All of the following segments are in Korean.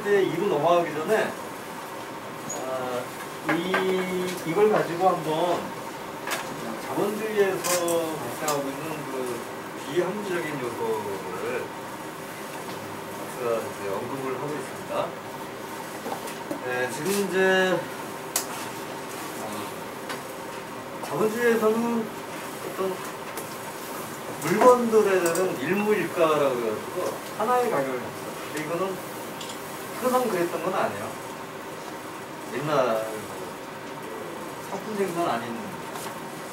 차액지대 2로 넘어가기 전에 이걸 가지고 한번 자본주의에서 발생하고 있는 그 비합리적인 요소를 박사가 이제 언급을 하고 있습니다. 네, 지금 이제 자본주의에서는 어떤 물건들에 대한 일무일가라고 해가지고 하나의 가격을 합니다. 근데 이거는 항상 그랬던 건 아니에요. 옛날 상품 생산 아닌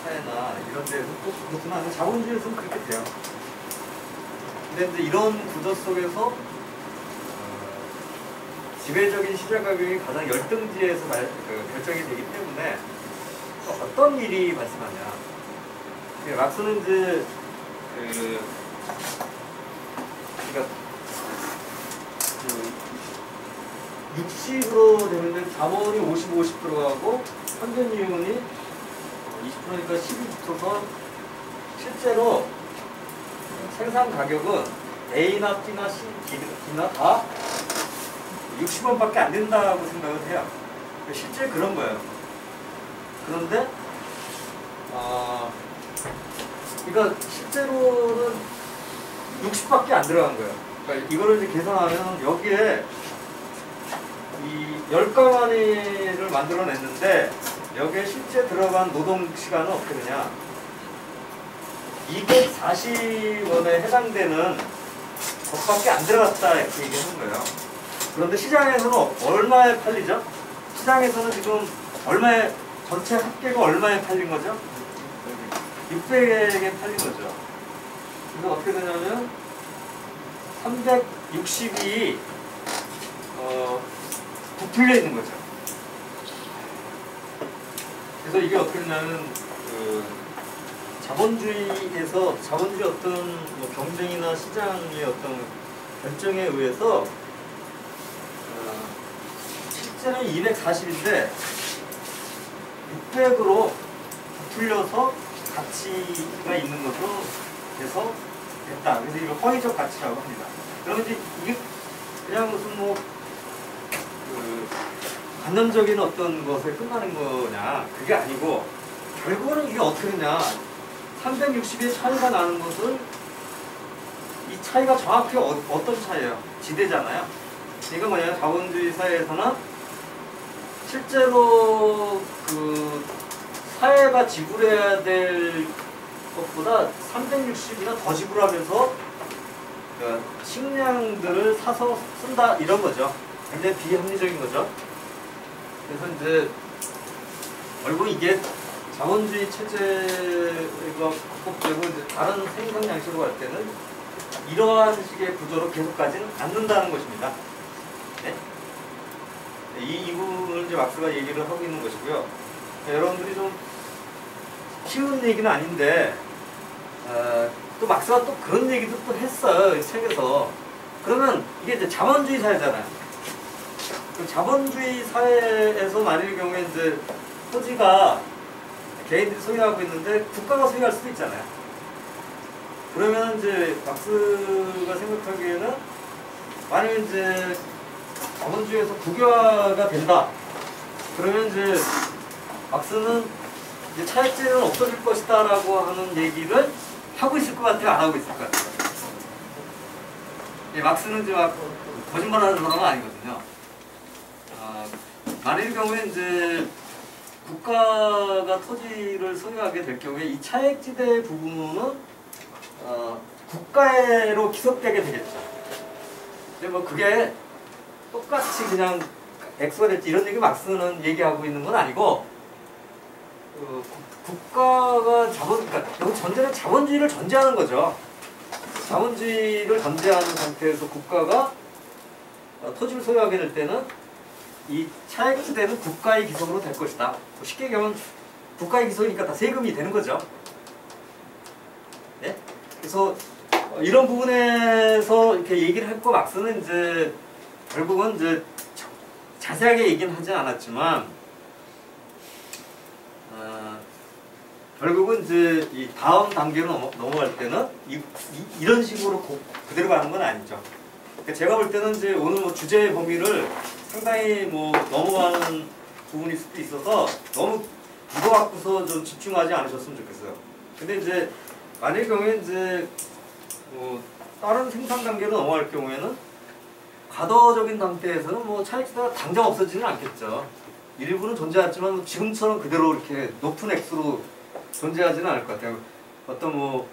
사회나 이런 데서 꼭 그렇지는 않아요. 자본주의에서는 그렇게 돼요. 근데 이제 이런 구조 속에서 지배적인 시장 가격이 가장 열등지에서 결정이 되기 때문에 어떤 일이 발생하냐. 막스는 이제 그러니까 60으로 되는데 자본이 50 들어가고 평균이윤이 20%니까 10이 붙어서 실제로 생산 가격은 A나 B나 C, D나 다 60원밖에 안 된다고 생각을 해요. 실제 그런 거예요. 그런데 그러니까 실제로는 60밖에 안 들어간 거예요. 그러니까 이거를 이제 계산하면 여기에 이 10가마니를 만들어냈는데 여기에 실제 들어간 노동 시간은 어떻게 되냐? 240원에 해당되는 것밖에 안 들어갔다 이렇게 얘기하는 거예요. 그런데 시장에서는 얼마에 팔리죠? 시장에서는 지금 얼마에 전체 합계가 얼마에 팔린 거죠? 600에 팔린 거죠. 그래서 어떻게 되냐면 360이 부풀려 있는 거죠. 그래서 이게 어떻게 되냐면 자본주의에서 자본주의 어떤 뭐 경쟁이나 시장의 어떤 결정에 의해서 실제는 240인데 600으로 부풀려서 가치가 있는 것으로 돼서 됐다. 그래서 이걸 허위적 가치라고 합니다. 그러면 이제 이게 그냥 무슨 뭐 관념적인 어떤 것에 끝나는 거냐? 그게 아니고 결국은 이게 어떻게 되냐? 360의 차이가 나는 것은 이 차이가 정확히 어떤 차이예요? 지대잖아요. 이건 뭐냐면 자본주의 사회에서는 실제로 그 사회가 지불해야 될 것보다 360이나 더 지불하면서 식량들을 사서 쓴다 이런 거죠. 굉장히 비합리적인 거죠. 그래서 이제 결국 이게 자본주의 체제가 극복되고 이제 다른 생산 양식으로 갈 때는 이러한 식의 구조로 계속 가지는 않는다는 것입니다. 네? 이 부분을 이제 막스가 얘기를 하고 있는 것이고요. 여러분들이 좀 쉬운 얘기는 아닌데 또 막스가 또 그런 얘기도 또 했어요. 이 책에서. 그러면 이게 이제 자본주의 사회잖아요. 자본주의 사회에서 말일 경우에 이제 토지가 개인들이 소유하고 있는데 국가가 소유할 수도 있잖아요. 그러면 이제 막스가 생각하기에는 만약에 이제 자본주의에서 국유화가 된다. 그러면 이제 막스는 이제 차액제는 없어질 것이다라고 하는 얘기를 하고 있을 것 같아요, 안 하고 있을 것 같아요. 막스는 이제 막 거짓말하는 사람은 아니거든요. 만일 경우에 이제 국가가 토지를 소유하게 될 경우에 이 차액지대 부분은 국가로 기속되게 되겠죠. 근데 뭐 그게 똑같이 그냥 액수가 됐지 이런 얘기 막스는 얘기하고 있는 건 아니고 국가가 그러니까 여기 전제는 자본주의를 전제하는 거죠. 자본주의를 전제하는 상태에서 국가가 토지를 소유하게 될 때는 이 차액지대는 국가의 기속으로 될 것이다. 쉽게 얘기하면 국가의 기속이니까 다 세금이 되는 거죠. 네? 그래서 이런 부분에서 이렇게 얘기를 했고 막스는 이제 결국은 이제 자세하게 얘기는 하지 않았지만 결국은 이제 이 다음 단계로 넘어갈 때는 이런 식으로 그대로 가는 건 아니죠. 제가 볼 때는 이제 오늘 뭐 주제의 범위를 상당히 뭐 넘어가는 부분일 수도 있어서 너무 이거 갖고서 좀 집중하지 않으셨으면 좋겠어요. 근데 이제 만일 경우에 이제 뭐 다른 생산 단계로 넘어갈 경우에는 과도적인 상태에서는 뭐 차익지대가 당장 없어지는 않겠죠. 일부는 존재하지만 지금처럼 그대로 이렇게 높은 액수로 존재하지는 않을 것 같아요. 어떤 뭐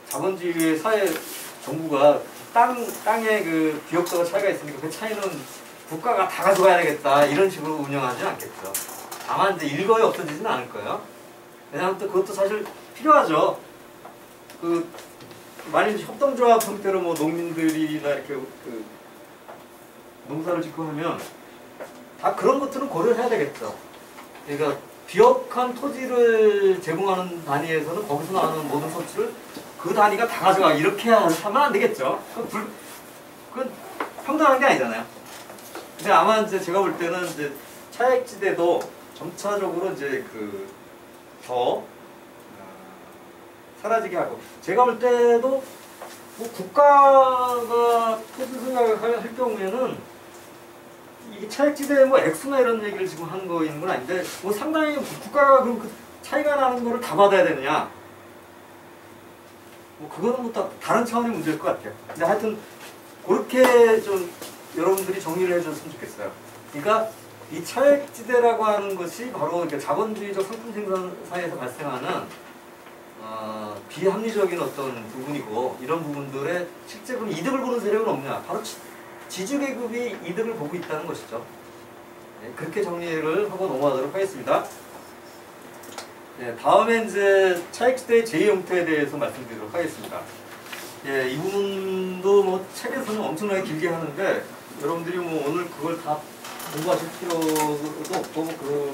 자본주의 사회 정부가 땅의 그 비옥도가 차이가 있으니까 그 차이는 국가가 다 가져가야 되겠다 이런 식으로 운영하지는 않겠죠. 다만 이제 일거에 없어지지는 않을 거예요. 왜냐하면 또 그것도 사실 필요하죠. 그 만일 협동조합 형태로 뭐 농민들이나 이렇게 그 농사를 짓고 하면 다 그런 것들은 고려를 해야 되겠죠. 그러니까 비옥한 토지를 제공하는 단위에서는 거기서 나오는 모든 소치를 그 단위가 다 가져가 이렇게 하면 안 되겠죠. 그건 평등한 게 아니잖아요. 근데 아마 이제 제가 볼 때는 이제 차액지대도 점차적으로 이제 더 사라지게 하고, 제가 볼 때도 뭐 국가가 토지 생각을 할 경우에는 이게 차액지대 뭐 액수나 이런 얘기를 지금 하는 거인 건 아닌데, 뭐 상당히 국가가 그 차이가 나는 거를 다 받아야 되느냐, 뭐 그거는 뭐 다른 차원의 문제일 것 같아요. 근데 하여튼 그렇게 좀 여러분들이 정리를 해줬으면 좋겠어요. 그러니까 이 차액지대라고 하는 것이 바로 이렇게 자본주의적 상품 생산사에서 발생하는 비합리적인 어떤 부분이고, 이런 부분들의 실제 그럼 이득을 보는 세력은 없냐? 바로 지주계급이 이득을 보고 있다는 것이죠. 네, 그렇게 정리를 하고 넘어가도록 하겠습니다. 네, 다음에 이제 차액지대의 제2형태에 대해서 말씀드리도록 하겠습니다. 예, 이 부분도 뭐 책에서는 엄청나게 길게 하는데, 여러분들이 뭐 오늘 그걸 다 공부하실 필요도 없고, 그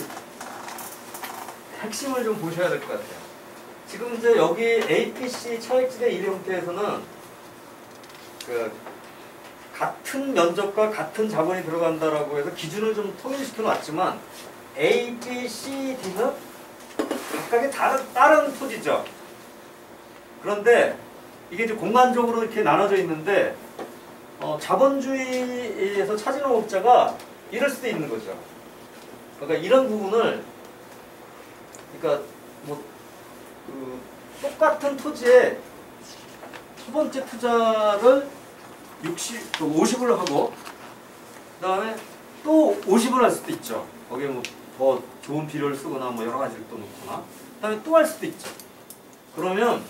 핵심을 좀 보셔야 될 것 같아요. 지금 이제 여기 APC 차액지대 1 형태에서는 그 같은 면적과 같은 자본이 들어간다라고 해서 기준을 좀 통일시켜 놨지만, A, B, C, D는 각각의 다른 토지죠. 그런데 이게 이제 공간적으로 이렇게 나눠져 있는데, 자본주의에서 차진업업자가 이럴 수도 있는 거죠. 그러니까 이런 부분을, 그러니까 뭐 똑같은 토지에 첫 번째 투자를 50을 하고, 그 다음에 또 50을 할 수도 있죠. 거기에 뭐 더 좋은 비료를 쓰거나 뭐 여러 가지를 또 넣거나, 그 다음에 또 할 수도 있죠. 그러면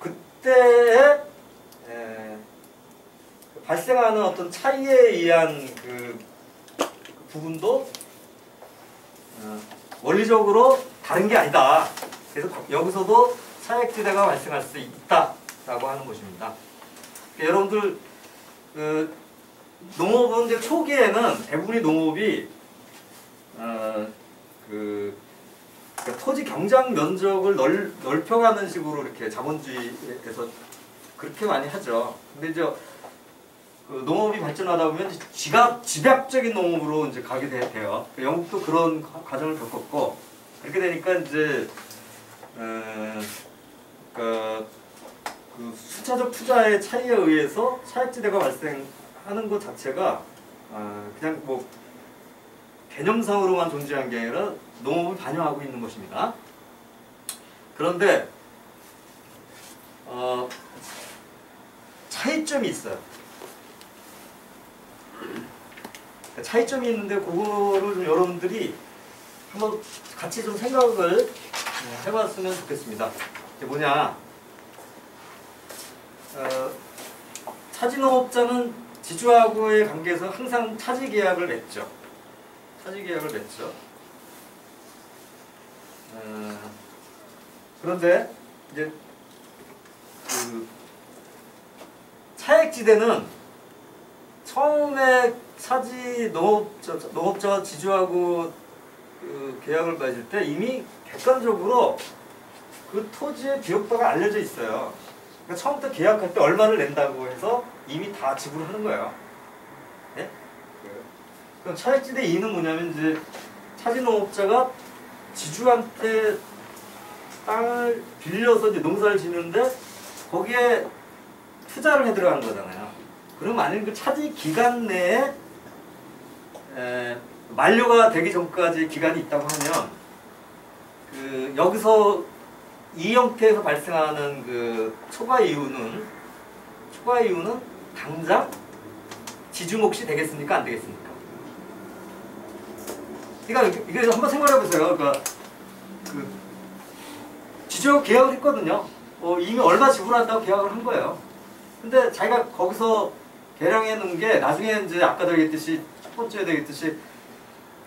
그때에 발생하는 어떤 차이에 의한 그 부분도 원리적으로 다른 게 아니다. 그래서 여기서도 차액지대가 발생할 수 있다라고 하는 것입니다. 여러분들 농업은 이제 초기에는 대부분의 농업이 그러니까 토지 경작 면적을 넓혀가는 식으로 이렇게 자본주의에서 그렇게 많이 하죠. 근데 이제 농업이 발전하다 보면 집약적인 농업으로 이제 가게 돼요. 영국도 그런 과정을 겪었고, 그렇게 되니까 이제 그 순차적 투자의 차이에 의해서 차액지대가 발생하는 것 자체가 그냥 뭐 개념상으로만 존재한 게 아니라 농업을 반영하고 있는 것입니다. 그런데 차이점이 있어요. 차이점이 있는데 그거를 좀 여러분들이 한번 같이 좀 생각을 해봤으면 좋겠습니다. 이게 뭐냐? 차진업업자는 지주하고의 관계에서 항상 차지 계약을 맺죠. 차지 계약을 맺죠. 그런데 이제 차액지대는 처음에 농업자와 지주하고 계약을 맺을 때 이미 객관적으로 그 토지의 비옥도가 알려져 있어요. 그러니까 처음부터 계약할 때 얼마를 낸다고 해서 이미 다 지불을 하는 거예요. 네? 그럼 차액지대 2는 뭐냐면, 이제 차지농업자가 지주한테 땅을 빌려서 이제 농사를 짓는데, 거기에 투자를 해 들어가는 거잖아요. 그럼 만약 그 차지 기간 내에 만료가 되기 전까지 기간이 있다고 하면 그 여기서 이 형태에서 발생하는 그 초과 이유는 당장 지주 몫이 되겠습니까? 안 되겠습니까? 그러니까 이게 한번 생각해 보세요. 그러니까 그 지주하고 계약을 했거든요. 이미 얼마 지불한다고 계약을 한 거예요. 근데 자기가 거기서 계량해 놓은 게 나중에 이제 아까도 얘기했듯이 첫 번째에 얘기했듯이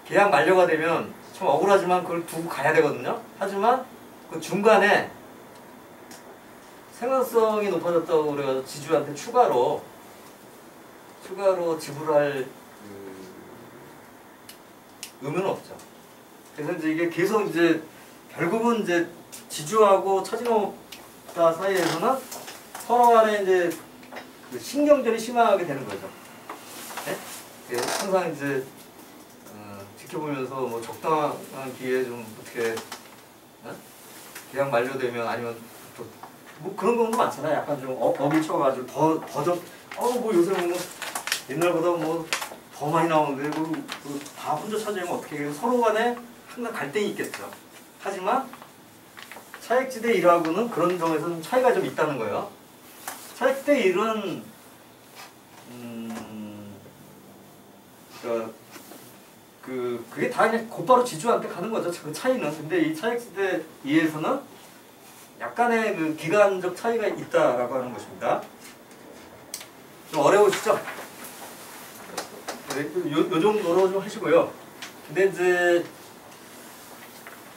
계약 만료가 되면 좀 억울하지만 그걸 두고 가야 되거든요. 하지만 그 중간에 생산성이 높아졌다고 그래서 지주한테 추가로 지불할 의무는 없죠. 그래서 이제 이게 계속 이제 결국은 이제 지주하고 차진업자 사이에서는 서로 간에 이제 그 신경전이 심하게 되는 거죠. 네? 항상 이제 지켜보면서 뭐 적당한 기회에 좀 어떻게 계약 만료되면 아니면 또 뭐 그런 경우도 많잖아요. 약간 좀 업이 쳐가지고 뭐 요새 뭐 옛날보다 뭐 더 많이 나오는데 다 혼자 차지하면 어떻게 해요? 서로 간에 항상 갈등이 있겠죠. 하지만 차액지대 일하고는 그런 점에서는 차이가 좀 있다는 거예요. 차액지대 일은 그러니까 그게 다 그냥 곧바로 지주한테 가는 거죠. 그 차이는. 근데 이 차액지대 2에서는 약간의 그 기간적 차이가 있다라고 하는 것입니다. 좀 어려우시죠? 요 정도로 좀 하시고요. 근데 이제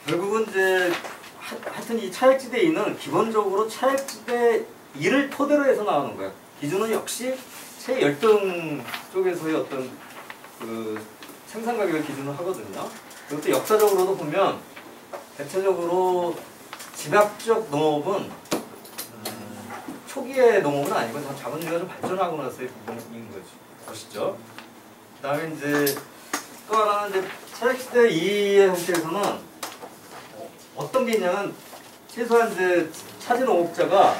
결국은 이제 하여튼 이 차액지대 2는 기본적으로 차액지대 2를 토대로 해서 나오는 거예요. 기준은 역시 최열등 쪽에서의 어떤 그 생산 가격을 기준으로 하거든요. 그것도 역사적으로도 보면 대체적으로 집약적 농업은 초기의 농업은 아니고 자본주의가 좀 발전하고 나서의 부분인 것이죠. 그 다음에 이제 또 하나는 이제 차액시대 2의 형태에서는 어떤 게 있냐면 최소한 이제 차지 농업자가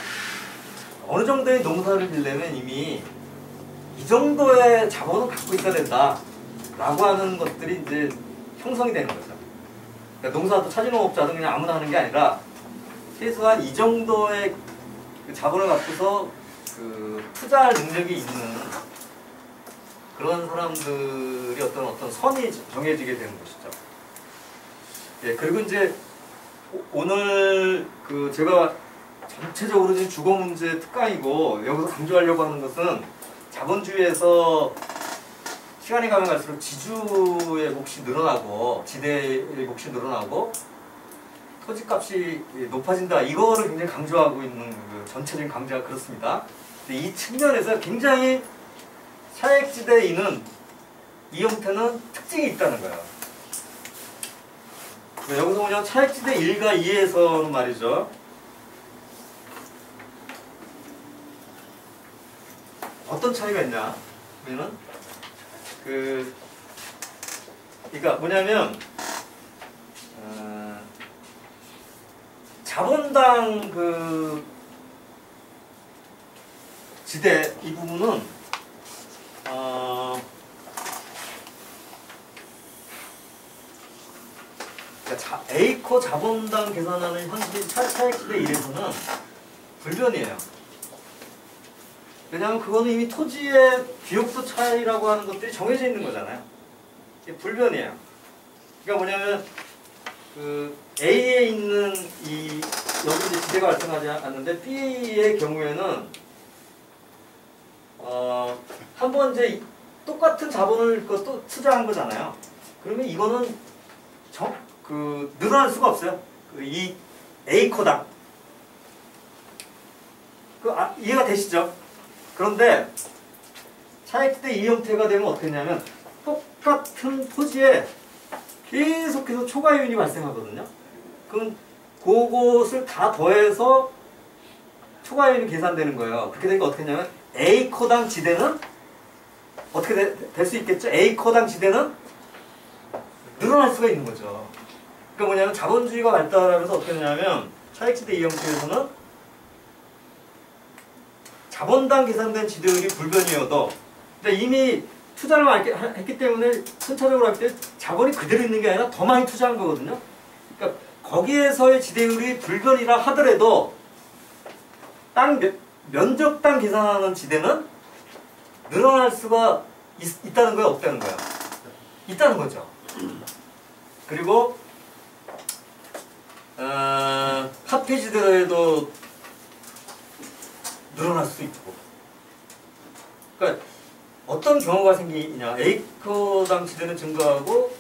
어느 정도의 농사를 지려면 이미 이 정도의 자본을 갖고 있어야 된다 라고 하는 것들이 이제 형성이 되는 거죠. 그러니까 농사도 차지농업자도 그냥 아무나 하는 게 아니라 최소한 이 정도의 그 자본을 갖고서 그 투자할 능력이 있는 그런 사람들이 어떤 선이 정해지게 되는 것이죠. 예, 그리고 이제 오늘 그 제가 전체적으로 지금 주거 문제 특강이고 여기서 강조하려고 하는 것은 자본주의에서 시간이 가면 갈수록 지주의 몫이 늘어나고 지대의 몫이 늘어나고 토지값이 높아진다. 이거를 굉장히 강조하고 있는 그 전체적인 강조가 그렇습니다. 이 측면에서 굉장히 차액지대 2는 이 형태는 특징이 있다는 거예요. 여기서 보면 차액지대 1과 2에서는 말이죠. 어떤 차이가 있냐? 그러면은 그러니까 뭐냐면 자본당 그 지대 이 부분은 그러니까 A코 자본당 계산하는 현실 차액지대 1에서는 불변이에요. 왜냐하면 그거는 이미 토지의 비옥수 차이라고 하는 것들이 정해져 있는 거잖아요. 이게 불변이에요. 그러니까 뭐냐면 그 A에 있는 여기 이제 지대가 발생하지 않는데 B의 경우에는 한번 이제 똑같은 자본을 또 투자한 거잖아요. 그러면 이거는 늘어날 수가 없어요. 이 A코당. 이해가 되시죠? 그런데 차액지대 2 형태가 되면 어떻게 되냐면 똑같은 토지에 계속해서 초과이윤이 발생하거든요. 그럼 그것을 다 더해서 초과이윤이 계산되는 거예요. 그렇게 되니까 어떻게 되냐면 A코당 지대는 어떻게 될 수 있겠죠? A코당 지대는 늘어날 수가 있는 거죠. 그러니까 뭐냐면 자본주의가 발달하면서 어떻게 되냐면 차액지대 2 형태에서는 자본당 계산된 지대율이 불변이어도 근데 이미 투자를 했기 때문에 순차적으로 할 때 자본이 그대로 있는 게 아니라 더 많이 투자한 거거든요. 그러니까 거기에서의 지대율이 불변이라 하더라도 면적당 계산하는 지대는 늘어날 수가 있다는 거야, 없다는 거야? 있다는 거죠. 그리고 합해지대로에도 늘어날 수 있고. 그러니까 어떤 경우가 생기냐? 에이커당 지대는 증가하고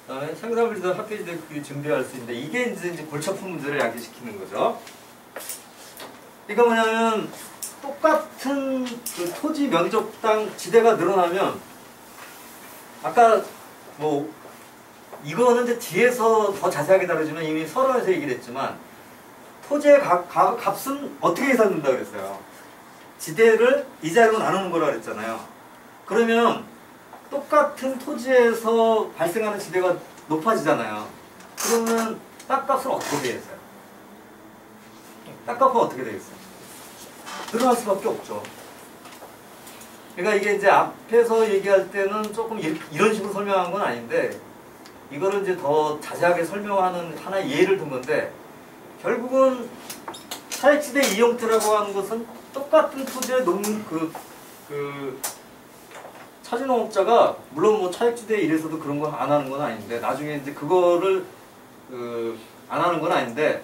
그다음에 생산물지대 합해지대 크기 증대할 수 있는데 이게 이제 골치 아픈 문제를 야기시키는 거죠. 이거 뭐냐면 똑같은 그 토지 면적당 지대가 늘어나면 아까 뭐 이거는 이제 뒤에서 더 자세하게 다루지만 이미 서론에서 얘기를 했지만 토지의 값은 어떻게 계산된다 그랬어요. 지대를 이자로 나누는 거라 그랬잖아요. 그러면 똑같은 토지에서 발생하는 지대가 높아지잖아요. 그러면 땅값은 어떻게 되겠어요? 땅값은 어떻게 되겠어요? 늘어날 수밖에 없죠. 그러니까 이게 이제 앞에서 얘기할 때는 조금 이런 식으로 설명한 건 아닌데 이거를 이제 더 자세하게 설명하는 하나의 예를 든 건데 결국은 차익지대 이용태라고 하는 것은 똑같은 토지의 차지농업자가 물론 뭐 차익지대에 이래서도 그런 거 안 하는 건 아닌데 나중에 이제 그거를 안 하는 건 아닌데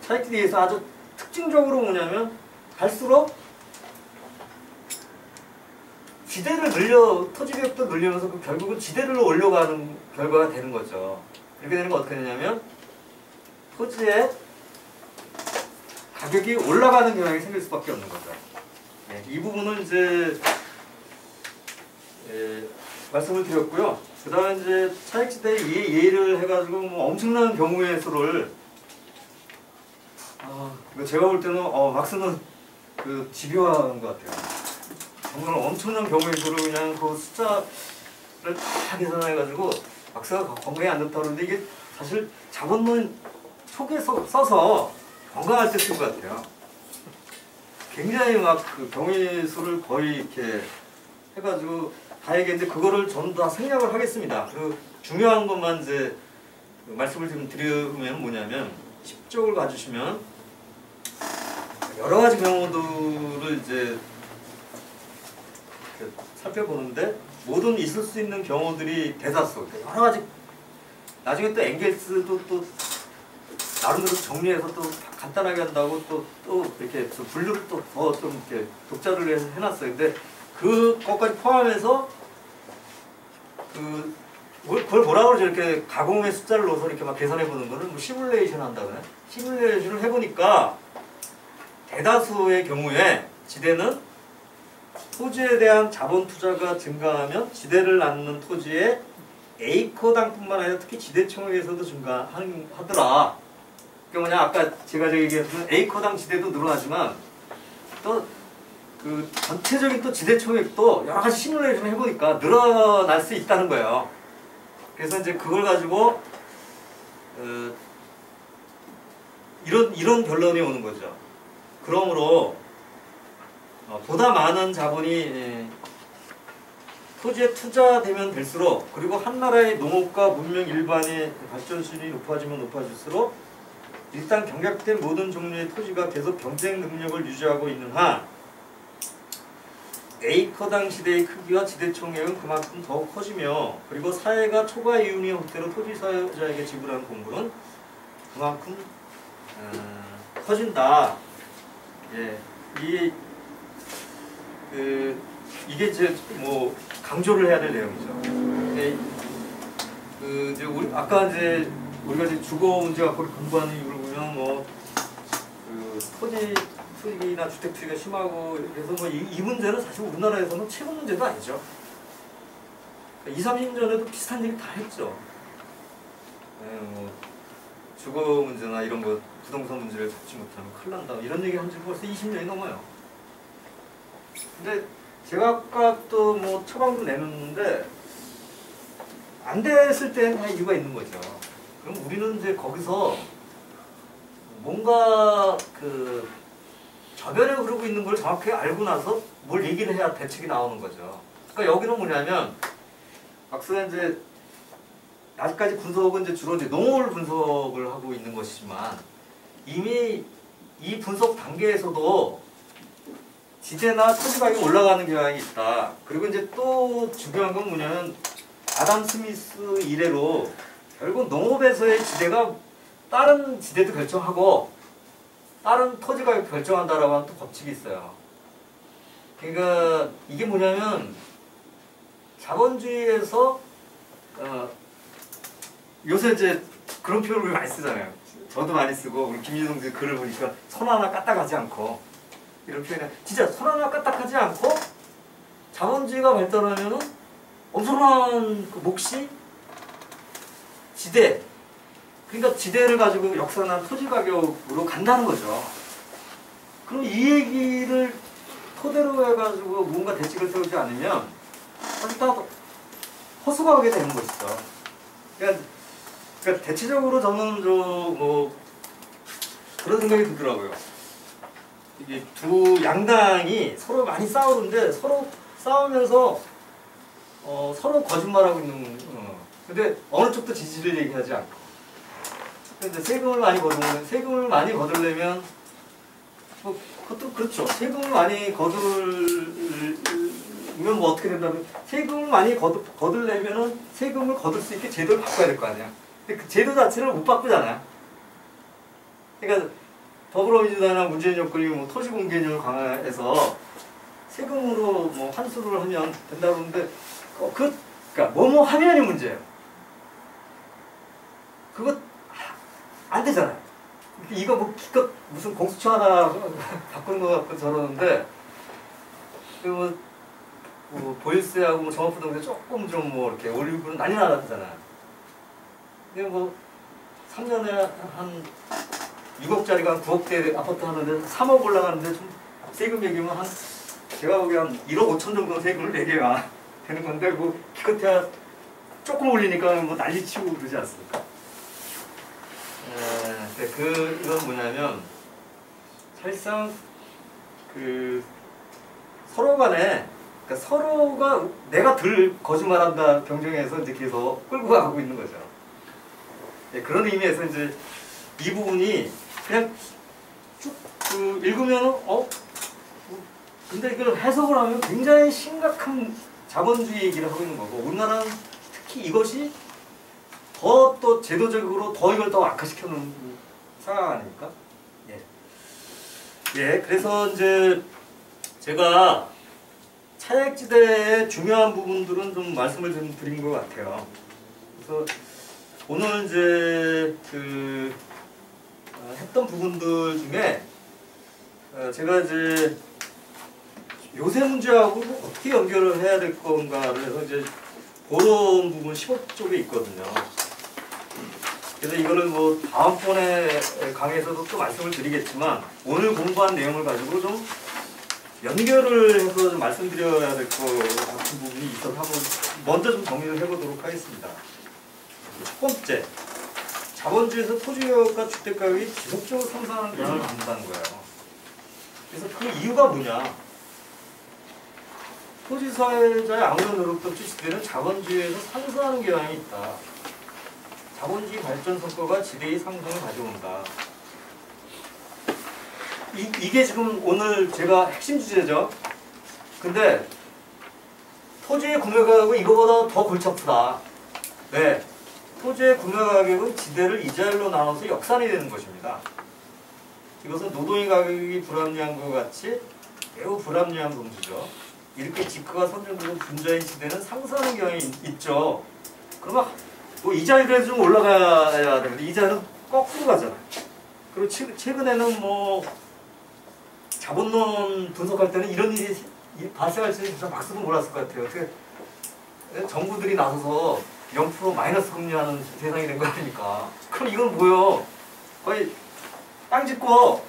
차익지대에서 아주 특징적으로 뭐냐면 갈수록 지대를 토지 가격도 늘리면서 결국은 지대를 올려가는 결과가 되는 거죠. 이렇게 되는 건 어떻게 되냐면 토지의 가격이 올라가는 경향이 생길 수밖에 없는 거죠. 네, 이 부분은 이제 말씀을 드렸고요. 그 다음에 이제 차익지대의 예를 해가지고 뭐 엄청난 경우의 수를 제가 볼 때는 막스는 그 집요한 것 같아요. 정말 엄청난 경우의 수를 그냥 그 숫자를 다 계산해가지고 막스가 건강에 안 좋다고 그러는데 이게 사실 자본론 초기에 써서 건강할 때 쓴 것 같아요. 굉장히 막 그 경우의 수를 거의 이렇게 해가지고 다 얘기했는데 그거를 전부 다 생략을 하겠습니다. 그 중요한 것만 이제 말씀을 좀 드리면 뭐냐면 10쪽을 봐주시면 여러 가지 경우들을 이제 살펴보는데 모든 있을 수 있는 경우들이 대다수 여러 가지 나중에 또 엥겔스도 또 나름대로 정리해서 또 간단하게 한다고 또 이렇게 분류를 또 더 좀 이렇게 독자를 해서 해놨어요. 근데 그것까지 포함해서 그걸 뭐라고 그러죠? 이렇게 가공의 숫자를 넣어서 이렇게 막 계산해 보는 거는 뭐 시뮬레이션 한다고요. 시뮬레이션을 해보니까 대다수의 경우에 지대는 토지에 대한 자본 투자가 증가하면 지대를 낳는 토지의 에이커당뿐만 아니라 특히 지대총액에서도 증가하더라. 그러니까 뭐냐 아까 제가 얘기했던 에이커당 지대도 늘어나지만 또 그 전체적인 또 지대총액도 여러 가지 시뮬레이션을 해보니까 늘어날 수 있다는 거예요. 그래서 이제 그걸 가지고 이런 결론이 오는 거죠. 그러므로 보다 많은 자본이 토지에 투자되면 될수록 그리고 한 나라의 농업과 문명 일반의 발전 수준이 높아지면 높아질수록 일단 경작된 모든 종류의 토지가 계속 경쟁 능력을 유지하고 있는 한 에이커당 지대의 크기와 지대 총액은 그만큼 더욱 커지며 그리고 사회가 초과 이윤의 형태로 토지 사용자에게 지불하는 공부는 그만큼 커진다. 예, 이게 이제 뭐 강조를 해야 될 내용이죠. 이제 아까 이제 우리가 이제 주거 문제 갖고 공부하는 이유를 보면 뭐 토지 투기나 주택 투기가 심하고 그래서 뭐 이 문제는 사실 우리나라에서는 최근 문제도 아니죠. 20, 30년 전에도 비슷한 얘기 다 했죠. 네, 뭐 주거 문제나 이런 거 부동산 문제를 잡지 못하면 큰일 난다 이런 얘기 한 지 벌써 20년이 넘어요. 근데 제가 아까 또 뭐 처방도 내놓는데 안 됐을 때는 다 이유가 있는 거죠. 그럼 우리는 이제 거기서 뭔가 저변에 흐르고 있는 걸 정확히 알고 나서 뭘 얘기를 해야 대책이 나오는 거죠. 그러니까 여기는 뭐냐면 박사가 이제 아직까지 분석은 이제 주로 이제 농어를 분석을 하고 있는 것이지만 이미 이 분석 단계에서도 지대나 토지 가격이 올라가는 경향이 있다. 그리고 이제 또 중요한 건 뭐냐면 아담 스미스 이래로 결국 농업에서의 지대가 다른 지대도 결정하고 다른 토지 가격 결정한다라고 하는 또 법칙이 있어요. 그러니까 이게 뭐냐면 자본주의에서 요새 이제 그런 표현을 많이 쓰잖아요. 저도 많이 쓰고 우리 김유동 씨 글을 보니까 손 하나 까딱하지 않고 이런 표현이 진짜 손 하나 까딱하지 않고 자본주의가 발달하면은 엄청난 그 몫이 지대 그러니까 지대를 가지고 역산한 토지 가격으로 간다는 거죠. 그럼 이 얘기를 토대로 해가지고 뭔가 대책을 세우지 않으면 사실 다 허수아하게 되는 것이죠. 그러니까 대체적으로 저는 뭐 그런 생각이 들더라고요. 이게 두 양당이 서로 많이 싸우는데 서로 싸우면서 서로 거짓말하고 있는. 근데 어느 쪽도 지지를 얘기하지 않고. 근데 세금을 많이 거두려면 뭐 그것도 그렇죠. 세금을 많이 거두면 뭐 어떻게 된다면 세금을 많이 거두려면은 세금을 거둘 수 있게 제도를 바꿔야 될 거 아니야. 근데 그 제도 자체를 못 바꾸잖아요. 그러니까 더불어민주당이나 문재인 정권이 뭐 토지공개념을 강화해서 세금으로 뭐 환수를 하면 된다고 하는데 그러니까 뭐뭐 하면이 문제예요. 그거 안 되잖아요. 이거 뭐 기껏 무슨 공수처 하나 바꾸는 것 같고 저러는데 뭐 보유세하고 뭐 종합부동산 조금 좀 뭐 이렇게 올리고 난리 나잖아요. 근데 뭐 3년에 한 6억짜리가 한 9억대 아파트 하는데 3억 올라가는데 좀 세금 매기면 한 제가 보기엔 한 1억 5천 정도 세금을 내게야 되는 건데 뭐 기껏해야 조금 올리니까 뭐 난리치고 그러지 않습니까? 그건 뭐냐면 사실상 그 서로 간에 그러니까 서로가 내가 덜 거짓말한다 경쟁에서 이제 계속 끌고 가고 있는 거죠. 그런 의미에서 이제 이 부분이 그냥 쭉 읽으면 근데 이걸 해석을 하면 굉장히 심각한 자본주의 얘기를 하고 있는 거고 우리나라는 특히 이것이 더 또 제도적으로 더 이걸 더 악화시켜놓은 상황 아닙니까? 그래서 이제 제가 차액지대의 중요한 부분들은 좀 말씀을 좀 드린 것 같아요. 그래서 오늘 이제 했던 부분들 중에 제가 이제 요새 문제하고 어떻게 연결을 해야 될 건가를 해서 이제 그런 부분 15쪽에 있거든요. 그래서 이거를 뭐 다음번에 강의에서도 또 말씀을 드리겠지만 오늘 공부한 내용을 가지고 좀 연결을 해서 좀 말씀드려야 될 것 같은 부분이 있어서 한번 먼저 좀 정리를 해보도록 하겠습니다. 첫 번째, 자본주의에서 토지가격과 주택가격이 지속적으로 상승하는 경향을 갖는다는 거예요. 그래서 그 이유가 뭐냐? 토지사회자의 아무런 노력도 없이 지대는 자본주의에서 상승하는 경향이 있다. 자본주의 발전 성과가 지대의 상승을 가져온다. 이게 지금 오늘 제가 핵심 주제죠. 근데 토지의 구매 가격은 이거보다 더 골치 아프다. 네. 토지의 구매 가격은 지대를 이자율로 나눠서 역산이 되는 것입니다. 이것은 노동의 가격이 불합리한 것 같이 매우 불합리한 범주죠. 이렇게 지가가 선정되고 분자인 지대는 상승하는 경향이 있죠. 그러면 뭐 이자율에서 좀 올라가야 되는데 이자율은 거꾸로 가잖아요. 그리고 최근에는 뭐 자본론 분석할 때는 이런 일이 발생할 수 있어서 박수도 몰랐을 것 같아요. 어떻게 정부들이 나서서 0% 마이너스 금리하는 세상이 된 거 아닙니까? 그럼 이건 뭐예요? 거의 땅 짓고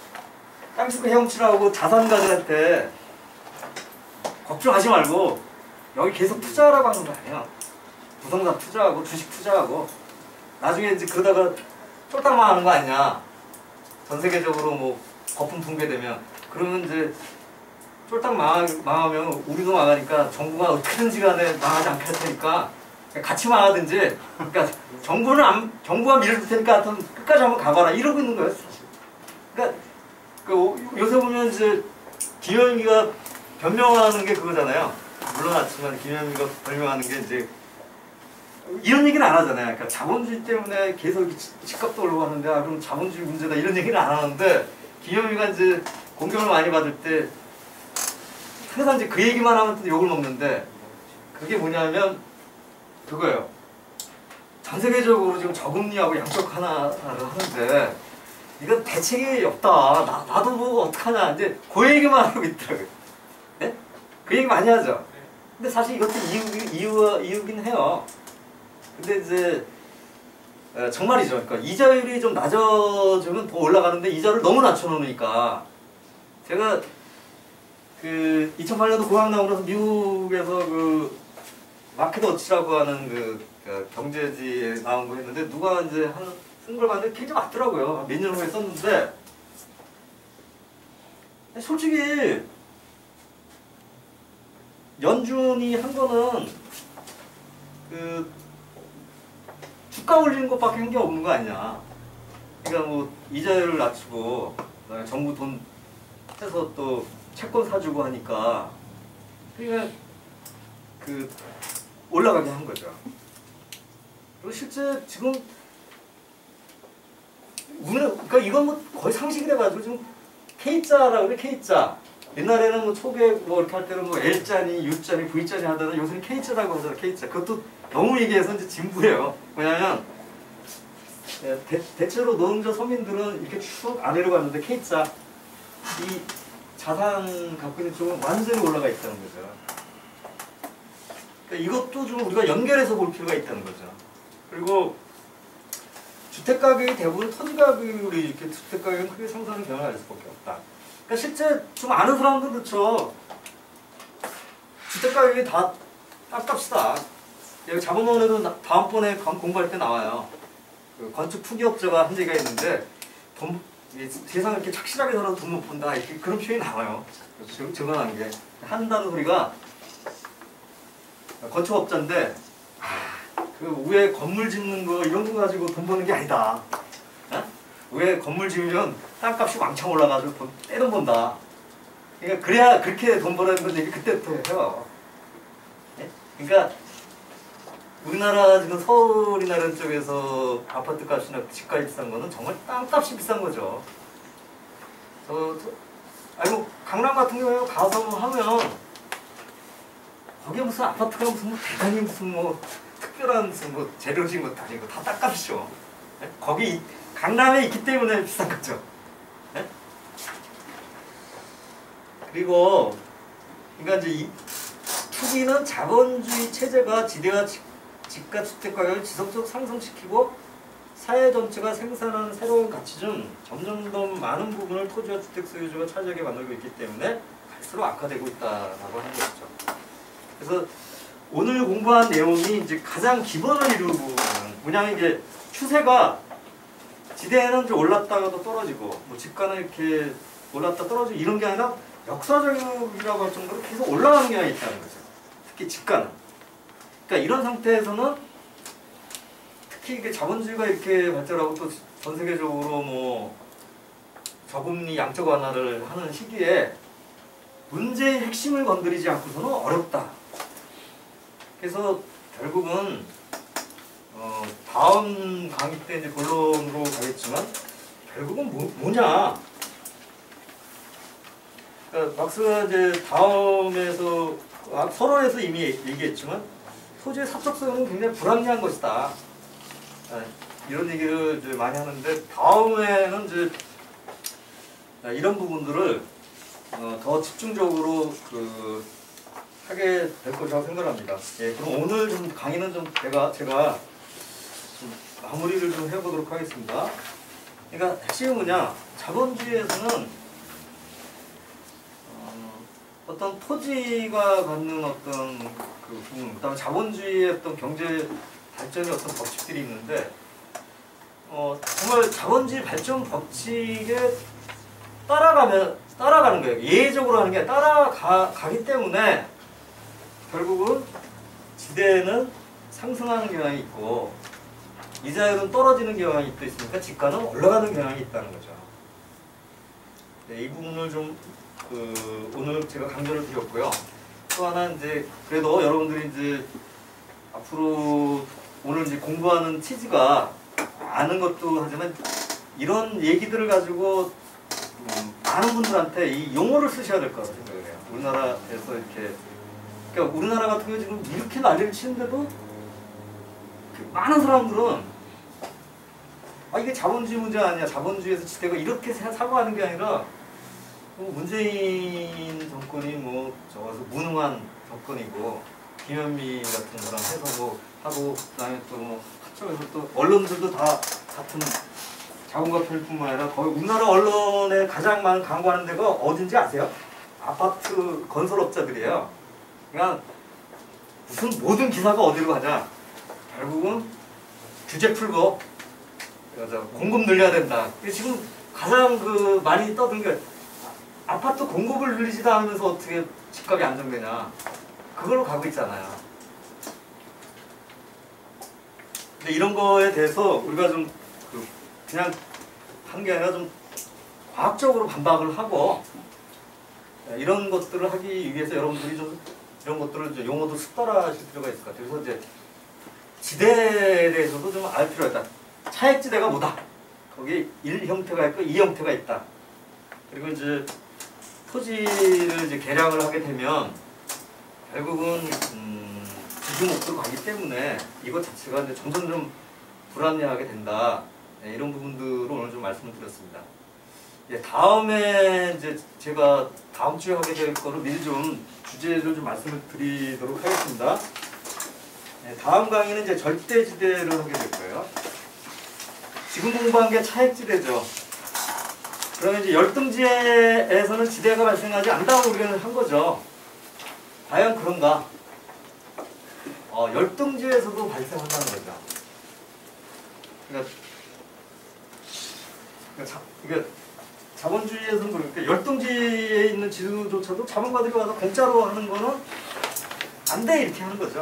헤엄치라고 자산가들한테 걱정하지 말고 여기 계속 투자하라고 하는 거 아니야. 부동산 투자하고 주식 투자하고 나중에 이제 그러다가 쫄딱만 하는 거 아니냐. 전 세계적으로 뭐 거품 붕괴되면 그러면 이제 쫄딱 망하면 우리도 망하니까 정부가 어떻게든지 간에 망하지 않게 할 테니까 같이 망하든지, 그러니까 정부가 밀어줄 테니까 하여튼 끝까지 한번 가봐라 이러고 있는 거예요, 사실. 그러니까 요새 보면 이제 김현미가 변명하는 게 그거잖아요. 물러났지만 김현미가 변명하는 게 이제 이런 얘기는 안 하잖아요. 그러니까 자본주의 때문에 계속 집값도 올라가는데 그럼 자본주의 문제다 이런 얘기는 안 하는데, 김현미가 이제 공격을 많이 받을 때 항상 이제 그 얘기만 하면 또 욕을 먹는데, 그게 뭐냐면 그거예요. 전 세계적으로 지금 저금리하고 양적 하나를 하는데 이건 대책이 없다. 나도 뭐 어떡하냐. 이제 그 얘기만 하고 있더라고요. 네? 그 얘기 많이 하죠. 근데 사실 이것도 이유긴 해요. 근데 이제 정말이죠. 그러니까 이자율이 좀 낮아지면 더 올라가는데 이자를 너무 낮춰놓으니까, 제가 그 2008년도 고향 나오고 나서 미국에서 그 마켓 워치라고 하는 그 경제지에 나온 거 했는데, 누가 이제 쓴 걸 봤는데 굉장히 맞더라고요. 몇 년 후에 썼는데, 솔직히 연준이 한 거는 그 주가 올리는 것밖에 한 게 없는 거 아니냐. 그러니까 뭐 이자율을 낮추고 정부 돈 해서 또 채권 사주고 하니까 그러니까 그 올라가게 한 거죠. 그리고 실제 지금 그러니까 이건 뭐 거의 상식이 돼가지고 지금 K자라고 그래. K자. 옛날에는 뭐 초계 뭐 이렇게 할 때는 뭐 L자니 U자니 V자니 하다가 요새는 K자라고 하잖아. K자. 그것도 너무 얘기해서 이제 진부해요. 왜냐면 대체로 노동자 서민들은 이렇게 쭉 아래로 갔는데 K자 이 자산 갖고 있는 쪽은 완전히 올라가 있다는 거죠. 그러니까 이것도 좀 우리가 연결해서 볼 필요가 있다는 거죠. 그리고 주택가격이 대부분 토지가격이 이렇게 주택가격은 크게 상승하는 경향을 알 수밖에 없다. 그러니까 실제 좀 아는 사람들은 그렇죠. 주택가격이 다 땅값이다. 여기 자본론에도 다음번에 공부할 때 나와요. 그 건축 투기업자가 한 얘기가 있는데 세상을 이렇게 착실하게 살아도 돈 못 번다 이렇게 그런 표현이 나와요. 적어놓은 게 한다는 소리가 건축업자인데 그 위에 건물 짓는 거 이런 거 가지고 돈 버는 게 아니다. 어? 위에 건물 지으면 땅값이 왕창 올라가지고 떼돈 번다. 그러니까 그래야 그렇게 돈 버는 건 얘기 그때부터 해요. 네? 그러니까 우리나라 지금 서울이나 이런 쪽에서 아파트 값이나 집값이 비싼 거는 정말 땅값이 비싼 거죠. 아니 뭐 강남 같은 경우에 가서 뭐 하면 거기에 무슨 아파트가 무슨 뭐 대단히 무슨 뭐 특별한 무슨 뭐 재료 지은 것도 아니고 다 땅값이죠. 네? 거기 강남에 있기 때문에 비싼 거죠. 네? 그리고 그러니까 이제 이 투기는 자본주의 체제가 지대화 집값 주택 가격을 지속적으로 상승시키고 사회 전체가 생산하는 새로운 가치 중 점점 더 많은 부분을 토지와 주택 소유주가 차지하게 만들고 있기 때문에 갈수록 악화되고 있다라고 하는 것이죠. 그래서 오늘 공부한 내용이 이제 가장 기본을 이루고 뭐냐면 이게 추세가 지대에는 좀 올랐다가도 떨어지고 뭐 집가는 이렇게 올랐다 떨어지고 이런 게 아니라 역사적이라고 할 정도로 계속 올라가는 경향이 있다는 거죠. 특히 집가는. 그러니까 이런 상태에서는 특히 이게 자본주의가 이렇게 발전하고 또 전 세계적으로 뭐 저금리 양적 완화를 하는 시기에 문제의 핵심을 건드리지 않고서는 어렵다. 그래서 결국은 다음 강의 때 이제 본론으로 가겠지만 결국은 뭐냐? 그러니까 막스가 이제 다음에서 서론에서 이미 얘기했지만 토지의 사적 소유는 굉장히 불합리한 것이다. 이런 얘기를 이제 많이 하는데 다음에는 이제 이런 부분들을 더 집중적으로 하게 될 것이라고 생각합니다. 예, 그럼 오늘 좀 강의는 좀 제가 좀 마무리를 좀 해보도록 하겠습니다. 그러니까 핵심은 뭐냐? 자본주의에서는 어떤 토지가 갖는 어떤 그 부분, 그다음에 자본주의의 어떤 경제 발전의 어떤 법칙들이 있는데, 정말 자본주의 발전 법칙에 따라가는 거예요. 예외적으로 하는 게 따라가기 때문에 결국은 지대는 상승하는 경향이 있고 이자율은 떨어지는 경향이 또 있으니까 지가는 올라가는 경향이 있다는 거죠. 네, 이 부분을 좀 오늘 제가 강조를 드렸고요. 또 하나 이제 그래도 여러분들이 이제 앞으로 오늘 이제 공부하는 취지가 아는 것도 하지만 이런 얘기들을 가지고 많은 분들한테 이 용어를 쓰셔야 될 거라고 생각을 해요. 우리나라에서 이렇게 그러니까 우리나라 같은 경우 지금 이렇게 난리를 치는데도 많은 사람들은 이게 자본주의 문제 아니야. 자본주의에서 지대가 이렇게 사고하는 게 아니라 문재인 정권이 저어서 무능한 정권이고 김현미 같은 사람 해서 하고 그다음에 또 합쳐서 또 언론들도 다 같은 자본가 편뿐만 아니라 거의 우리나라 언론에 가장 많은 광고하는 데가 어딘지 아세요? 아파트 건설업자들이에요. 그러니까 무슨 모든 기사가 어디로 가냐? 결국은 규제 풀고 공급 늘려야 된다. 지금 가장 많이 떠든 게 아파트 공급을 늘리지도 않으면서 어떻게 집값이 안정되냐. 그걸로 가고 있잖아요. 근데 이런 거에 대해서 우리가 좀 그냥 한 게 아니라 좀 과학적으로 반박을 하고 이런 것들을 하기 위해서 여러분들이 좀 이런 것들을 좀 용어도 습득하실 필요가 있을 것 같아요. 그래서 이제 지대에 대해서도 좀 알 필요가 있다. 차액지대가 뭐다? 거기 1 형태가 있고 2 형태가 있다. 그리고 이제 토지를 이제 개량을 하게 되면 결국은 부주목으로 가기 때문에 이것 자체가 이제 점점 좀 불합리하게 된다. 네, 이런 부분들을 오늘 좀 말씀을 드렸습니다. 예, 다음에 이제 제가 다음 주에 하게 될 거를 미리 좀 주제를 좀 말씀을 드리도록 하겠습니다. 네, 다음 강의는 이제 절대지대를 하게 될 거예요. 지금 공부한 게 차액지대죠. 그러면 이제 열등지에서는 지대가 발생하지 않는다고 우리가 한 거죠. 과연 그런가? 열등지에서도 발생한다는 거죠. 그러니까 자본주의에서는 그러니까 열등지에 있는 지주조차도 자본가들이 와서 공짜로 하는 거는 안 돼 이렇게 하는 거죠.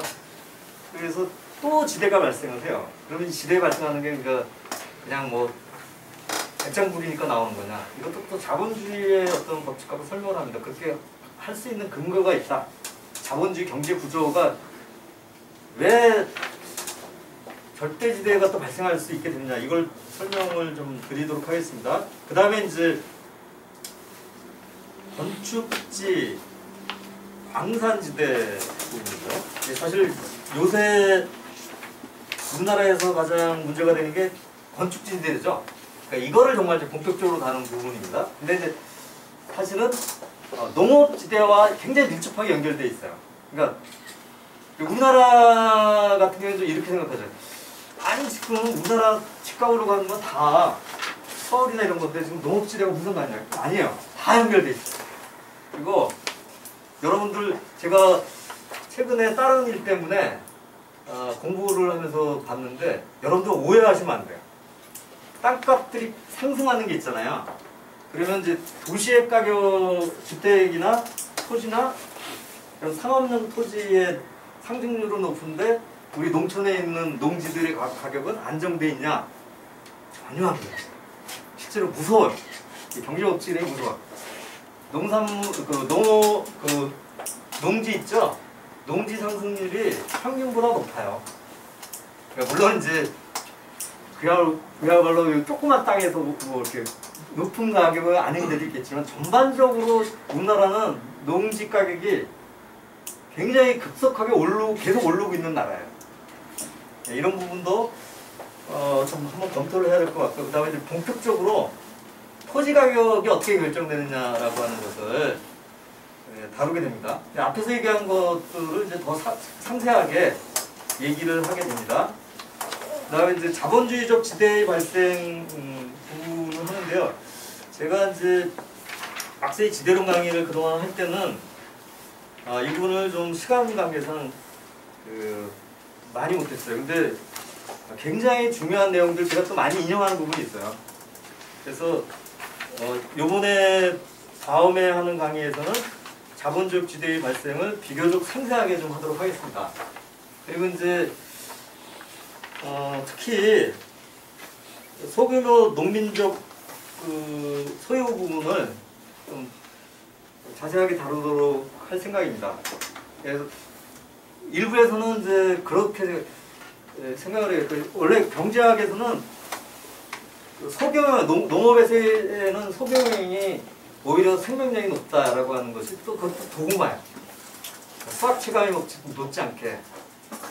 그래서 또 지대가 발생을 해요. 그러면 이 지대 발생하는 게 그냥 백장부리니까 나오는 거냐. 이것도 또 자본주의의 어떤 법칙하고 설명을 합니다. 그렇게 할 수 있는 근거가 있다. 자본주의 경제 구조가 왜 절대지대가 또 발생할 수 있게 됐냐. 이걸 설명을 좀 드리도록 하겠습니다. 그 다음에 이제 건축지, 광산지대 부분이죠. 사실 요새 우리나라에서 가장 문제가 되는 게 건축지대죠. 그러니까 이거를 정말 이제 본격적으로 다루는 부분입니다. 근데 이제 사실은 농업지대와 굉장히 밀접하게 연결되어 있어요. 그러니까 우리나라 같은 경우는 좀 이렇게 생각하죠. 아니 지금 우리나라 집값 올라가는 건 다 서울이나 이런 건데 지금 농업지대가 무슨 관계냐? 아니에요. 다 연결돼 있어요. 그리고 여러분들 제가 최근에 다른 일 때문에 공부를 하면서 봤는데 여러분들 오해하시면 안 돼요. 땅값들이 상승하는 게 있잖아요. 그러면 이제 도시의 가격, 주택이나 토지나 이런 상업용 토지의 상승률은 높은데 우리 농촌에 있는 농지들의 가격은 안정돼 있냐? 전혀 안 돼요. 실제로 무서워요. 경제법칙이 무서워. 농지 있죠? 농지 상승률이 평균보다 높아요. 그러니까 물론 이제 그야말로 조그만 땅에서 이렇게 높은 가격은 아닌 데도 있겠지만 전반적으로 우리나라는 농지 가격이 굉장히 급속하게 계속 오르고 있는 나라예요. 네, 이런 부분도 좀 한번 검토를 해야 될 것 같고, 그 다음에 이제 본격적으로 토지 가격이 어떻게 결정되느냐라고 하는 것을 다루게 됩니다. 앞에서 얘기한 것들을 이제 더 상세하게 얘기를 하게 됩니다. 그 다음에 이제 자본주의적 지대의 발생 부분을 하는데요. 제가 이제 악세의 지대론 강의를 그동안 할 때는 이 부분을 좀 시간 관계상 많이 못했어요. 근데 굉장히 중요한 내용들 제가 또 많이 인용하는 부분이 있어요. 그래서 요번에 다음에 하는 강의에서는 자본주의 지대의 발생을 비교적 상세하게 좀 하도록 하겠습니다. 그리고 이제 특히 소규모 농민적 그 소유 부분을 좀 자세하게 다루도록 할 생각입니다. 그래서 일부에서는 이제 그렇게 생각을 해요. 원래 경제학에서는 소경영, 농업에서는 소경영이 오히려 생명력이 높다라고 하는 것이 또 그것도 도구마야. 수학 체감이 높지 않게.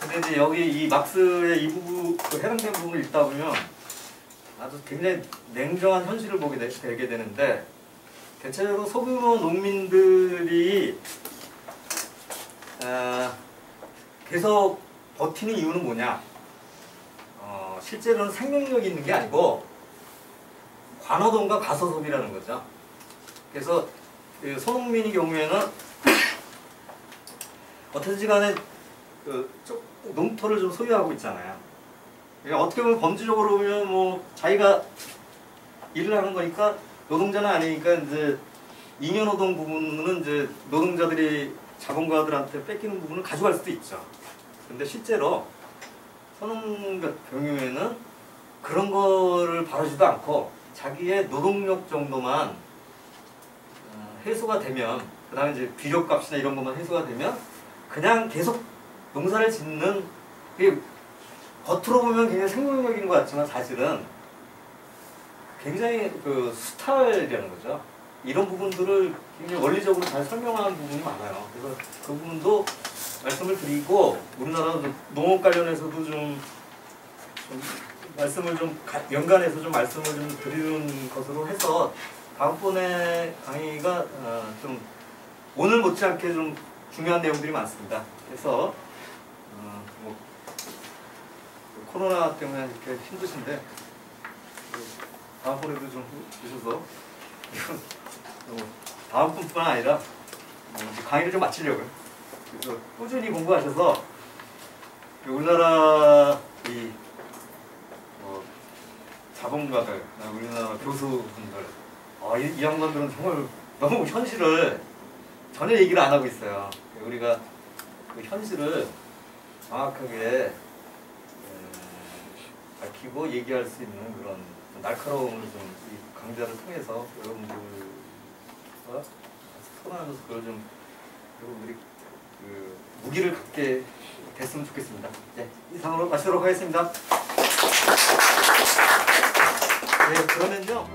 근데 이제 여기 이 막스의 이 부분, 그 해당된 부분을 읽다 보면 아주 굉장히 냉정한 현실을 보게 되게 되는데, 대체적으로 소규모 농민들이 계속 버티는 이유는 뭐냐? 실제로는 생명력이 있는 게 아니고 관호동과 가소소비라는 거죠. 그래서 그 소농민의 경우에는 어떻게든지 간에 그 농토를 좀 소유하고 있잖아요. 그러니까 어떻게 보면 범죄적으로 보면 뭐 자기가 일을 하는 거니까 노동자는 아니니까 이제 잉여노동 부분은 이제 노동자들이 자본가들한테 뺏기는 부분을 가져갈 수도 있죠. 근데 실제로 소농 같은 경우에는 그런 거를 바라지도 않고 자기의 노동력 정도만 해소가 되면, 그 다음에 이제 비료값이나 이런 것만 해소가 되면 그냥 계속 농사를 짓는, 겉으로 보면 굉장히 생명력인 것 같지만 사실은 굉장히 그 수탈이라는 거죠. 이런 부분들을 굉장히 원리적으로 잘 설명하는 부분이 많아요. 그래서 그 부분도 말씀을 드리고, 우리나라 농업 관련해서도 좀 말씀을 좀 연관해서 좀 말씀을 좀 드리는 것으로 해서 다음번에 강의가 좀 오늘 못지않게 좀 중요한 내용들이 많습니다. 그래서 뭐 코로나 때문에 이렇게 힘드신데 다음번에도 좀 주셔서 다음번뿐만 아니라 강의를 좀 마치려고요. 그래서 꾸준히 공부하셔서 우리나라 이 자본가들, 우리나라 교수분들, 이 양반들은 정말 너무 현실을 전혀 얘기를 안 하고 있어요. 우리가 그 현실을 정확하게 밝히고 얘기할 수 있는 그런 날카로움을 좀 이 강좌를 통해서 여러분들과 토론하면서 그걸 좀 여러분들이 그 무기를 갖게 됐으면 좋겠습니다. 네, 이상으로 마치도록 하겠습니다. 네, 그러면요.